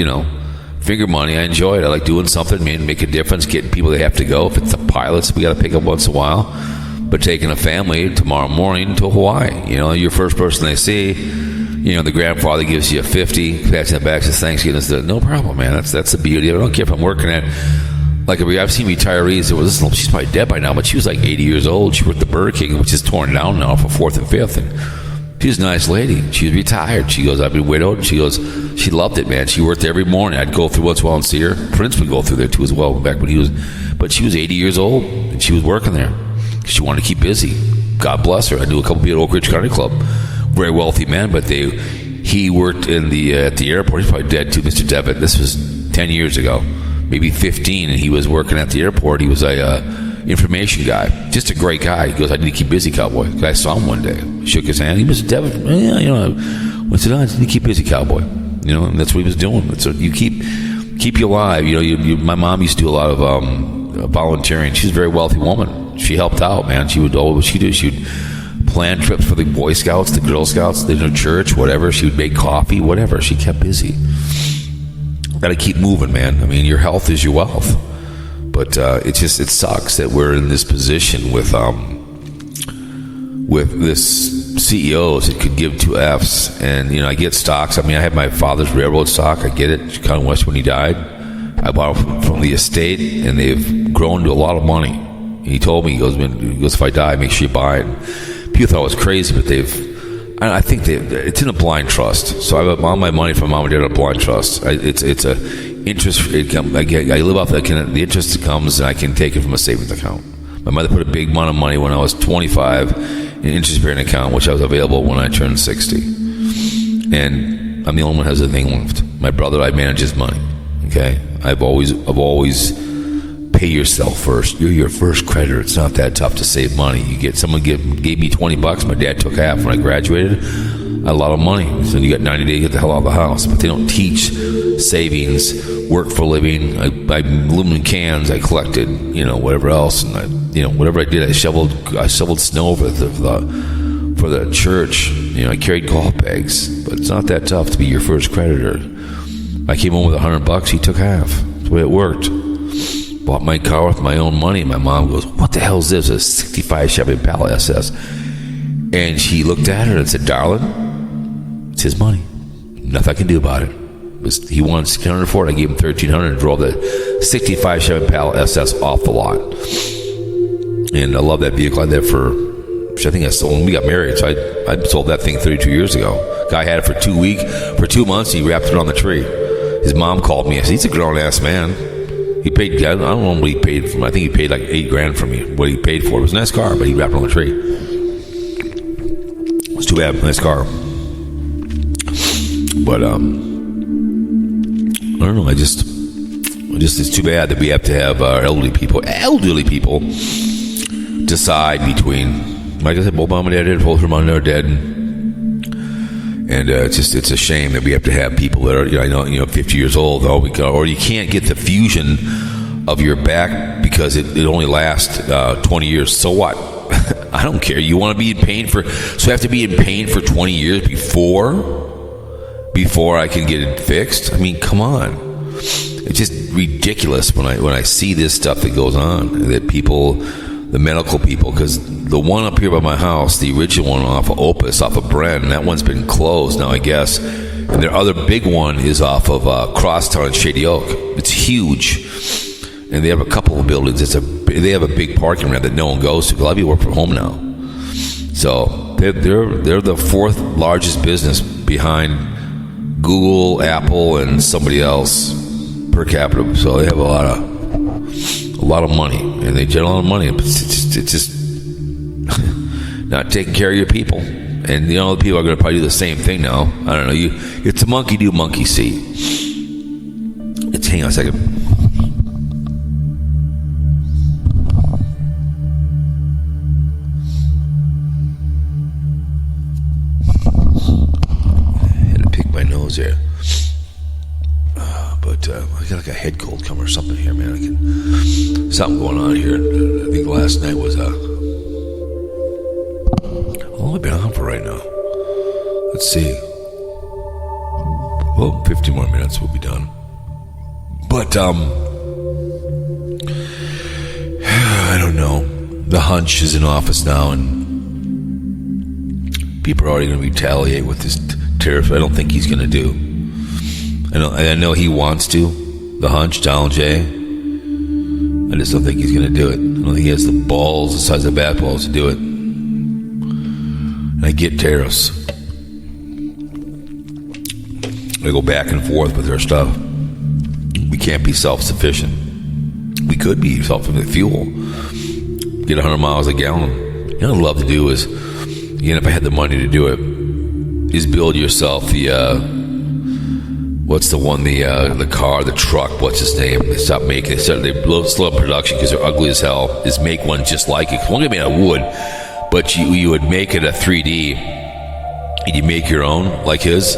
finger money. I enjoy it. I like doing something, make a difference, getting people they have to go. If it's the pilots, we got to pick up once in a while. But taking a family tomorrow morning to Hawaii, your first person they see, the grandfather gives you a 50, pats in the back, says thanks, no problem, man. That's the beauty of it. I don't care if I'm working at, I've seen retirees. She's probably dead by now, but she was like 80 years old. She worked at the Burger King, which is torn down now for 4th and 5th, and she was a nice lady. She was retired. She goes, I've been widowed. She goes, she loved it, man. She worked every morning. I'd go through once in a while and see her. Prince would go through there too as well back when he was, but she was 80 years old and she was working there. She wanted to keep busy. God bless her. I knew a couple people at Oak Ridge Country Club, very wealthy men, but he worked at the airport. He's probably dead too, Mr. Devitt. This was 10 years ago, maybe 15, and he was working at the airport. He was a information guy, just a great guy. He goes, I need to keep busy, cowboy. I saw him one day, shook his hand. He was Devitt. What's it on? I need to keep busy, cowboy. And that's what he was doing. So you keep you alive. My mom used to do a lot of volunteering. She's a very wealthy woman. She helped out, man. She would do what she do. She would plan trips for the Boy Scouts, the Girl Scouts, the church, whatever. She would make coffee, whatever. She kept busy. Got to keep moving, man. I mean, your health is your wealth. But it sucks that we're in this position with this CEOs that could give 2 Fs. And I get stocks. I mean, I had my father's railroad stock. I get it. Chicago West when he died. I bought it from the estate, and they've grown to a lot of money. He told me, he goes, if I die, make sure you buy it. People thought I was crazy, but I think it's in a blind trust. So I have all my money from mom and dad in a blind trust. It's a interest income. I live off the interest that comes, and I can take it from a savings account. My mother put a big amount of money when I was 25 in an interest-bearing account, which I was available when I turned 60. And I'm the only one who has anything left. My brother, I manage his money. Okay, I've always pay yourself first. You're your first creditor. It's not that tough to save money. Someone gave me $20. My dad took half when I graduated. I had a lot of money. So you got 90 days to get the hell out of the house. But they don't teach savings, work for a living. I aluminum cans. I collected, whatever else, and whatever I did. I shoveled snow for the church. I carried golf bags. But it's not that tough to be your first creditor. I came home with $100. He took half. That's the way it worked. Bought my car with my own money. My mom goes, what the hell is this? A 65 Chevy Impala SS. And she looked at her and said, darling, it's his money. Nothing I can do about it. He wanted $600 for it. I gave him $1,300 and drove the 65 Chevy Impala SS off the lot. And I love that vehicle. I had that I think I sold when we got married. So I sold that thing 32 years ago. Guy had it for 2 months. He wrapped it on the tree. His mom called me. I said, he's a grown-ass man. He paid, I don't know what he paid for me. I think he paid like $8,000 for me. What he paid for it was a nice car, but he wrapped it on the tree. It's too bad. Nice car. But, I don't know. It's too bad that we have to have elderly people decide between, like I said, both mom and dad did, both her mom and dad are dead. And it's a shame that we have to have people that are 50 years old, or you can't get the fusion of your back because it only lasts 20 years. So what? I don't care. You want to be in pain so I have to be in pain for 20 years before I can get it fixed? I mean, come on. It's just ridiculous when I see this stuff that goes on, that people, the medical people, because the one up here by my house, the original one off of Opus, off of Bren, that one's been closed now, I guess. And their other big one is off of Crosstown and Shady Oak. It's huge. And they have a couple of buildings. They have a big parking lot that no one goes to. A lot of people work from home now. So they're the fourth largest business behind Google, Apple, and somebody else per capita. So they have a lot of money, and they generate a lot of money. It's just not taking care of your people. And the people are going to probably do the same thing now. I don't know. It's a monkey do, monkey see. Hang on a second. There, but I got like a head cold coming or something here, man. Something going on here. I think last night was how long have I been on for right now? Let's see. Well, 15 more minutes, we'll be done. But I don't know. The hunch is in office now, and people are already going to retaliate with this tariff. I don't think he's going to do. I know he wants to. The hunch, Donald J. I just don't think he's going to do it. I don't think he has the balls, the size of bat balls, to do it. And I get tariffs. They go back and forth with their stuff. We can't be self-sufficient. We could be self-sufficient with fuel. Get 100 miles a gallon. You know what I'd love to do is, if I had the money to do it, is build yourself the what's the one, the car, the truck, what's its name? They stopped making it. They slow up production because they're ugly as hell. Is make one just like it. It's only made out of wood, but you would make it a 3D, and you make your own like his,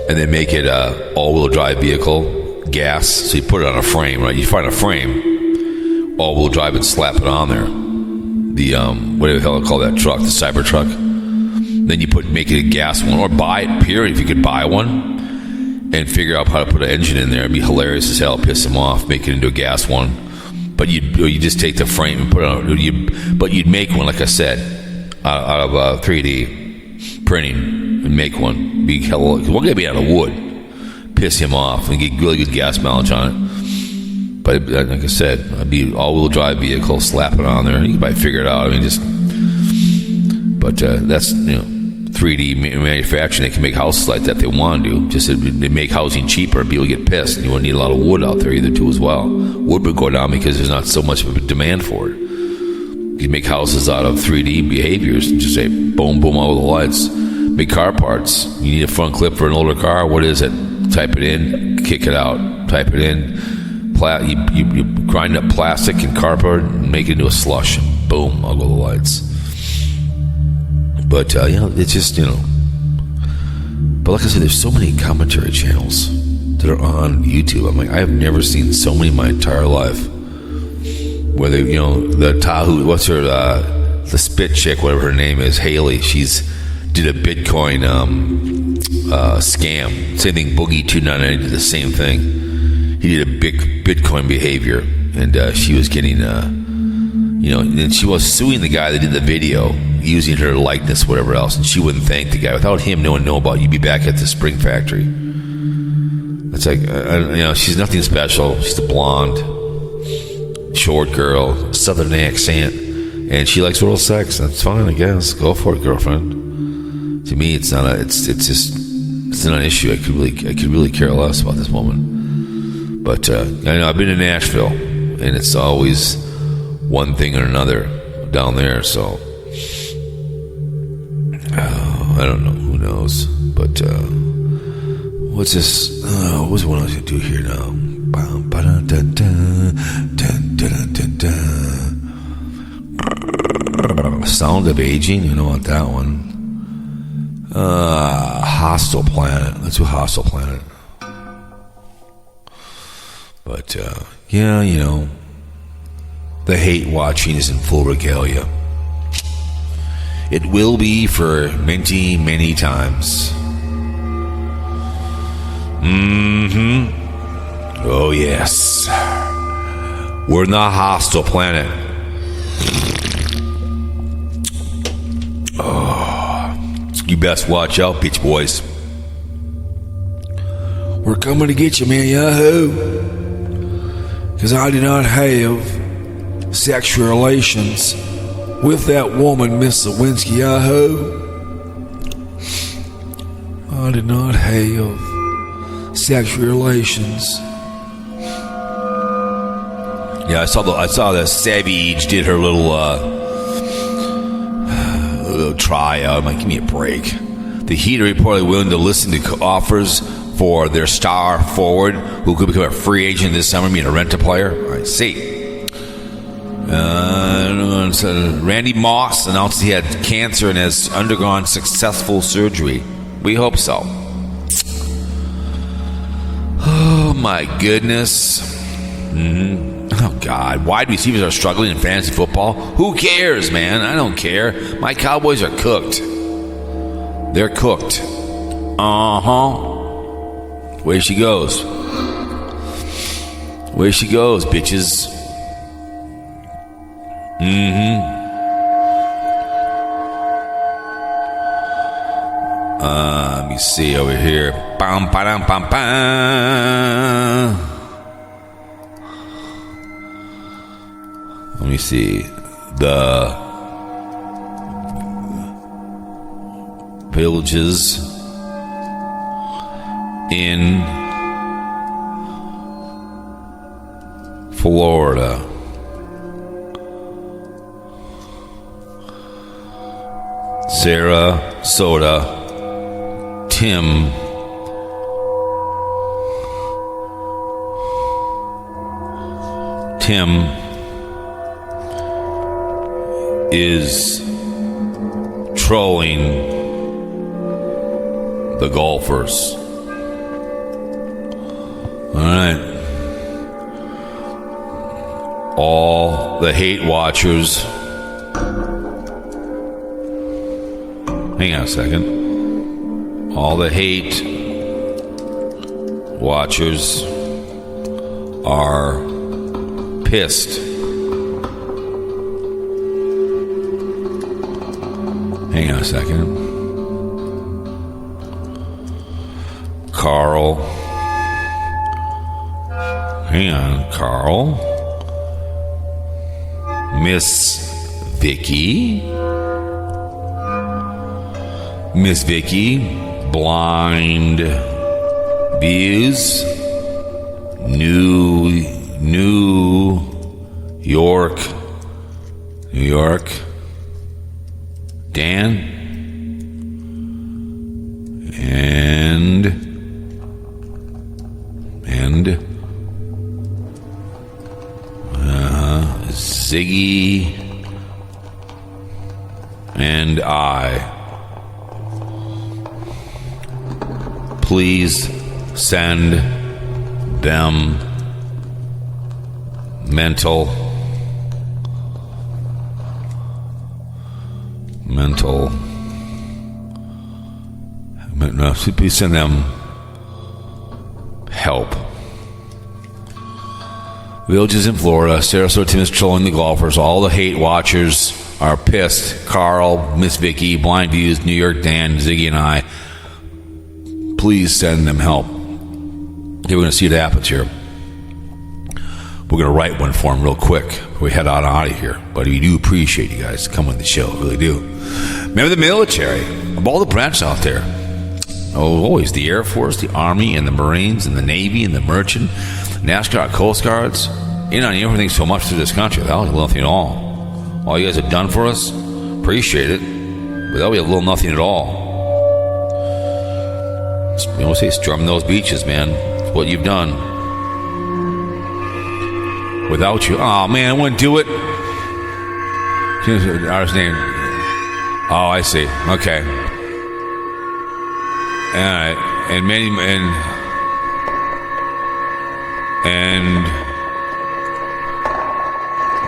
and then make it a all-wheel drive vehicle, gas. So you put it on a frame, right? You find a frame, all-wheel drive, and slap it on there. The what the hell I call that truck? The Cybertruck. Then you make it a gas one, or buy it, period, if you could buy one, and figure out how to put an engine in there. It'd be hilarious as hell, piss them off, make it into a gas one. But you just take the frame and put it on, but you'd make one, like I said, out of 3D printing, and make one. Be hell, because one guy be out of wood, piss him off, and get really good gas mileage on it. But like I said, I'd be all-wheel drive vehicle, slap it on there. You can probably figure it out. But that's 3D manufacturing. They can make houses like that if they want to. Just they make housing cheaper, and people get pissed. And you wouldn't need a lot of wood out there either too as well. Wood would go down because there's not so much of a demand for it. You can make houses out of 3D behaviors and just say boom, boom, all the lights. Make car parts. You need a front clip for an older car. What is it? Type it in, kick it out. Type it in. You grind up plastic and cardboard and make it into a slush. Boom, all go the lights. But, it's just, But like I said, there's so many commentary channels that are on YouTube. I'm like, I have never seen so many in my entire life. Whether, the Tahoe, what's her, the spit chick, whatever her name is, Haley, did a Bitcoin scam. Same thing, Boogie299 did the same thing. He did a big Bitcoin behavior, and she was getting, and she was suing the guy that did the video, using her likeness, whatever else, and she wouldn't thank the guy. Without him, no one know about you. You'd be back at the spring factory. It's like, she's nothing special. She's a blonde, short girl, southern accent, and she likes oral sex. That's fine, I guess. Go for it, girlfriend. To me, it's not it's not an issue. I could really care less about this woman. But I know I've been to Nashville, and it's always one thing or another down there. So I don't know. Who knows? But what's this? What's what I was gonna do here now? Sound of Aging. You know what that one? Hostile Planet. Let's do Hostile Planet. But the hate watching is in full regalia. It will be for many, many times. Oh, yes. We're in the hostile planet. Oh, you best watch out, bitch boys. We're coming to get you, man, yahoo. Because I did not have sexual relations with that woman, Miss Lewinsky, yahoo. I did not have sexual relations. Yeah, I saw the Savage did her little tryout. I'm like, give me a break. The Heat are reportedly willing to listen to offers for their star forward, who could become a free agent this summer, meaning a rent-a-player. I see. So Randy Moss announced he had cancer and has undergone successful surgery. We hope so. Oh, my goodness. Oh, God. Wide receivers are struggling in fantasy football. Who cares, man? I don't care. My Cowboys are cooked. They're cooked. Where she goes. Where she goes, bitches. Let me see over here. Bam, ba-dum, bam, bam. Let me see. The villages in Florida. Sarasota Tim is trolling the golfers. All right. All the hate watchers. Hang on a second. All the hate watchers are pissed. Hang on a second. Carl. Hang on, Carl. Miss Vicky. Blind Views. New York. Dan. And Ziggy and I. Please send them mental please send them help. Villages in Florida. Sarasota Tim is trolling the golfers. All the hate watchers are pissed. Carl, Miss Vicky, Blind Views, New York Dan, Ziggy and I. Please send them help. Okay, we're going to see what happens here. We're going to write one for them real quick before we head out of here. But we do appreciate you guys coming on the show. Really do. Remember the military. Of all the branches out there. Oh, always the Air Force, the Army, and the Marines, and the Navy, and the Merchant, NASCAR, Coast Guards. You're not everything so much through this country. That was nothing at all. All you guys have done for us, appreciate it. Without we have little nothing at all. You know, say storm those beaches, man. It's what you've done. Without you, oh man, I wouldn't do it. Our name. Oh, I see. Okay. And many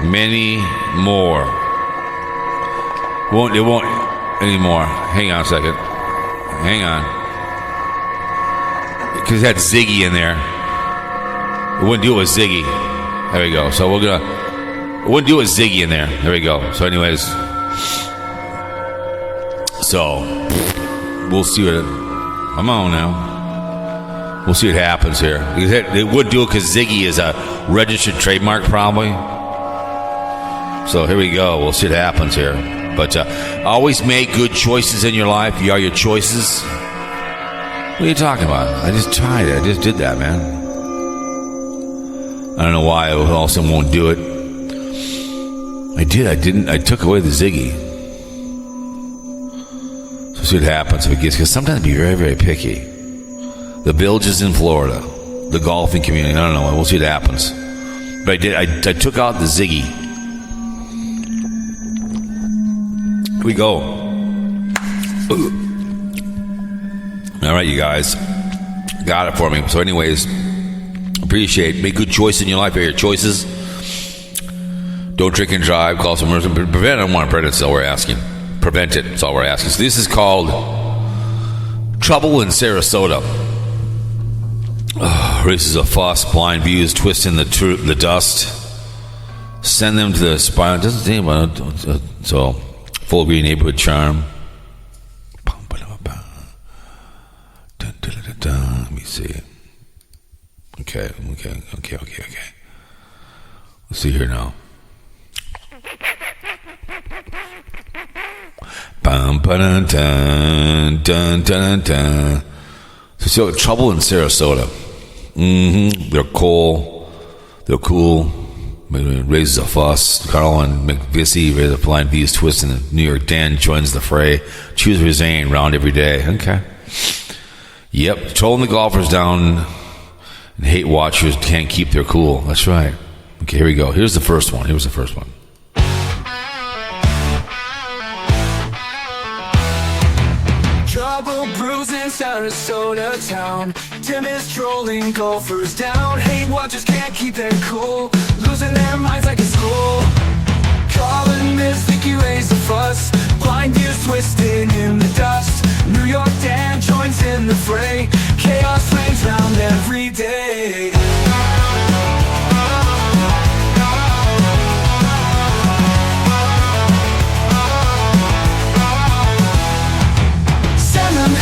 Many more. It won't anymore. Hang on a second. Hang on. Because it had Ziggy in there. It wouldn't do it with Ziggy. There we go. So it wouldn't do it with Ziggy in there. There we go. So anyways. So we'll see what I'm on now. We'll see what happens here. It would do it because Ziggy is a registered trademark probably. So here we go. We'll see what happens here. But always make good choices in your life. You are your choices. What are you talking about? I just tried it. I just did that, man. I don't know why it also won't do it. I didn't. I took away the Ziggy. So see what happens if it gets, because sometimes it'd be very, very picky. The villages in Florida, the golfing community, I don't know. We'll see what happens. But I took out the Ziggy. Here we go. All right, you guys. Got it for me. So anyways, make good choices in your life. Your choices. Don't drink and drive. Call some emergency. Prevent. I don't want to prevent it. That's all we're asking. Prevent it. That's all we're asking. So this is called Trouble in Sarasota. Races of fuss, blind views, twisting the dust. Send them to the spine. Doesn't seem about it. So full green neighborhood charm. Let me see. Okay. Let's see here now. So Trouble in Sarasota. They're cool. Raises a fuss. Carlin McVissy raises a blind views twist, and the New York Dan joins the fray. Choose Zane round every day. Okay. Yep. Trolling the golfers down and hate watchers can't keep their cool. That's right. Okay, here we go. Here's the first one. Trouble brews in Sarasota town. Tim is trolling golfers down. Hate watchers can't keep their cool, losing their minds like a school. Calling Miss Vicky raise a fuss, blind views twisting in the dust. New York Dan joins in the fray. Chaos reigns round every day.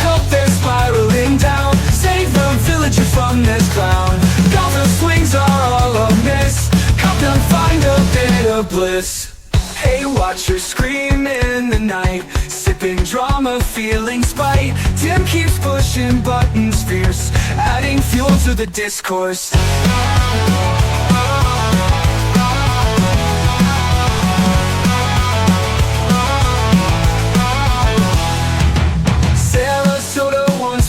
Help, they're spiraling down. Save the villager from this clown. Golfer swings are all a miss. Help them find a bit of bliss. Hey, watchers scream in the night, sipping drama, feeling spite. Tim keeps pushing buttons fierce, adding fuel to the discourse.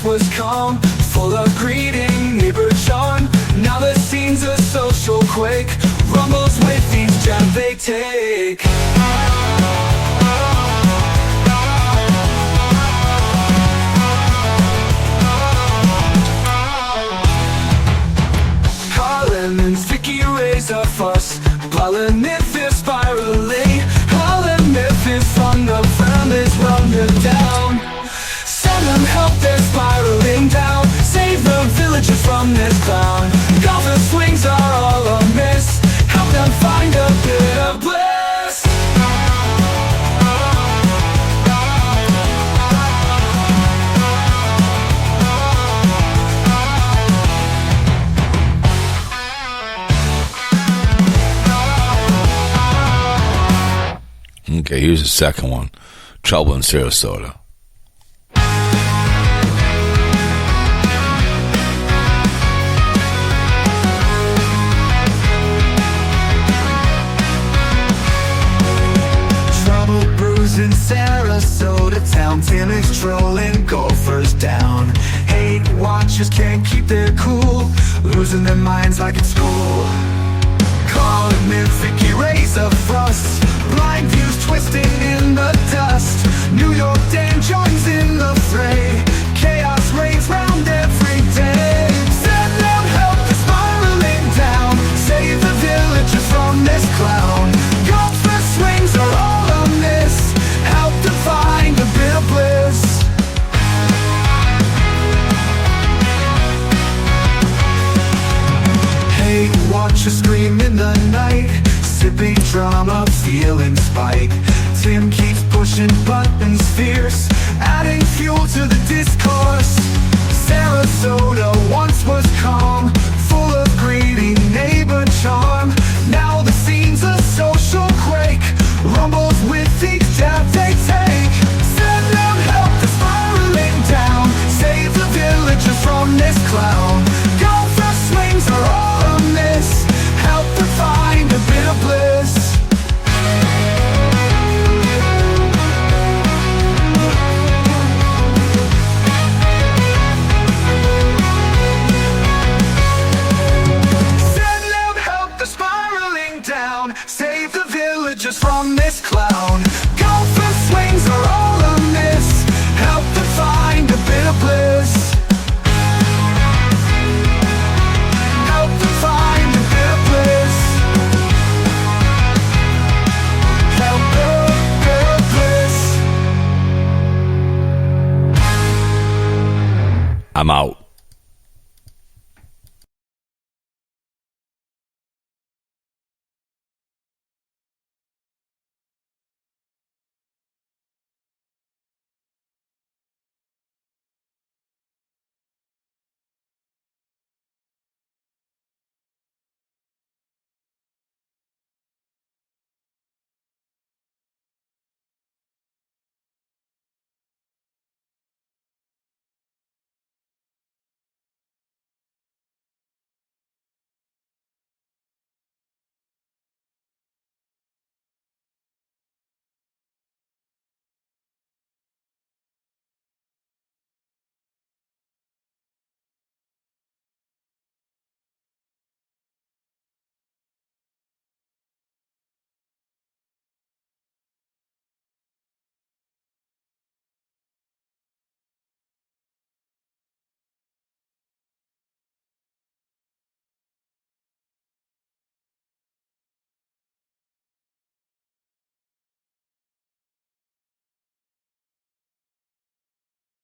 Was calm, full of greeting, neighbor John. Now the scene's a social quake, rumbles with each jab they take. Colin and Vicky raise a fuss, Colin myth is spiraling. Colin myth is from the families run them down. Send them help, they're spiraling down. Save the villagers from this clown. Golfer swings are all a miss. Help them find a bit of bliss. Okay, here's the second one. Trouble in Sarasota. In Sarasota town, Tim is trolling golfers down. Hate watchers can't keep their cool, losing their minds like at school. Calling Miss Vicky raise a fuss, blind views twisting in the dust. New York Dan joins in the fray. Chaos reigns round every day. Send them help, they're spiraling down. Save the villagers from this clown. watch her scream in the night, sipping drama, feeling spite. Tim keeps pushing buttons fierce, adding fuel to the discourse. Sarasota once was calm, full of greedy neighbor charm. Now the scene's a social quake, rumbles with each step they take. Send them help that's spiraling down, save the villagers from this clown. Gopher swings are all a miss, help them find a bit of bliss. Save the villagers from this clown. Gopher swings are all a miss, help them find a bit of bliss. Help them find a bit of bliss. Help a bit of bliss. I'm out.